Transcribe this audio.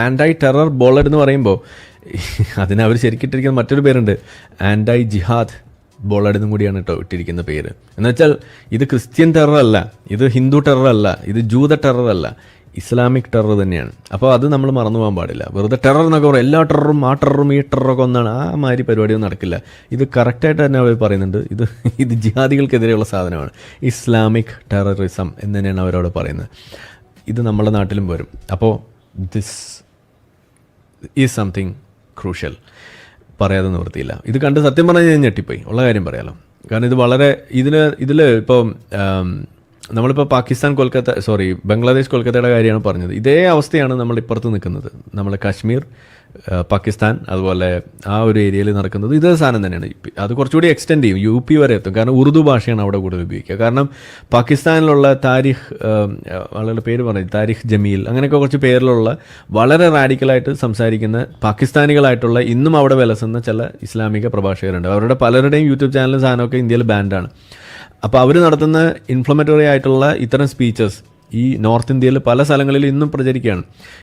ആൻറ്റൈ terror ബോളഡ് എന്ന് പറയുമ്പോൾ അതിന് അവർ ശരിക്കിട്ടിരിക്കുന്ന മറ്റൊരു പേരുണ്ട്, ആൻറ്റൈ ജിഹാദ് ബോളഡ് എന്നും കൂടിയാണ് കേട്ടോ ഇട്ടിരിക്കുന്ന പേര്. എന്നുവെച്ചാൽ ഇത് ക്രിസ്ത്യൻ ടെറർ അല്ല, ഇത് ഹിന്ദു ടെറർ അല്ല, ഇത് ജൂത ടെറർ അല്ല, ഇസ്ലാമിക് ടെറർ തന്നെയാണ്. അപ്പോൾ അത് നമ്മൾ മറന്നു പോകാൻ പാടില്ല. വെറുതെ ടെറർ എന്നൊക്കെ പറയും, എല്ലാ ടെററും ആ ടെററും ഈ ടെററൊക്കെ ഒന്നാണ്, ആ മാതിരി പരിപാടിയൊന്നും നടക്കില്ല. ഇത് കറക്റ്റായിട്ട് തന്നെ അവർ പറയുന്നുണ്ട്, ഇത് ജിഹാദികൾക്കെതിരെയുള്ള സാധനമാണ്, ഇസ്ലാമിക് ടെററിസം എന്ന് തന്നെയാണ് അവരോട് പറയുന്നത്. ഇത് നമ്മുടെ നാട്ടിലും വരും. അപ്പോൾ ദിസ് ഈസ് സംതിങ് ക്രൂഷ്യൽ, പറയാതെ നിവൃത്തിയില്ല. ഇത് കണ്ട് സത്യം പറഞ്ഞാൽ ഞാൻ ഞെട്ടിപ്പോയി, ഉള്ള കാര്യം പറയാലോ. കാരണം ഇത് വളരെ ഇതിൽ ഇപ്പോൾ നമ്മളിപ്പോൾ ബംഗ്ലാദേശ് കൊൽക്കത്തയുടെ കാര്യമാണ് പറഞ്ഞത്. ഇതേ അവസ്ഥയാണ് നമ്മൾ ഇപ്പുറത്ത് നിൽക്കുന്നത്. നമ്മൾ കാശ്മീർ, പാകിസ്ഥാൻ, അതുപോലെ ആ ഒരു ഏരിയയിൽ നടക്കുന്നത് ഇതേ സാധനം തന്നെയാണ്. അത് കുറച്ചുകൂടി എക്സ്റ്റെൻഡ് ചെയ്യും, UP വരെ എത്തും. കാരണം ഉറുദു ഭാഷയാണ് അവിടെ കൂടുതൽ ഉപയോഗിക്കുക. കാരണം പാകിസ്ഥാനിലുള്ള ആളുകളുടെ പേര് പറയും, താരിഖ് ജമീൽ, അങ്ങനെയൊക്കെ കുറച്ച് പേരിലുള്ള വളരെ റാഡിക്കലായിട്ട് സംസാരിക്കുന്ന പാകിസ്ഥാനികളായിട്ടുള്ള ഇന്നും അവിടെ വിലസുന്ന ചില ഇസ്ലാമിക പ്രഭാഷകരുണ്ട്. അവരുടെ പലരുടെയും യൂട്യൂബ് ചാനലും സാധനമൊക്കെ ഇന്ത്യയിൽ ബാൻഡാണ്. അപ്പോൾ അവർ നടത്തുന്ന ഇൻഫ്ലമേറ്ററി ആയിട്ടുള്ള ഇത്തരം സ്പീച്ചസ് ഈ നോർത്ത് ഇന്ത്യയിൽ പല സ്ഥലങ്ങളിലും ഇന്നും പ്രചരിക്കുകയാണ്.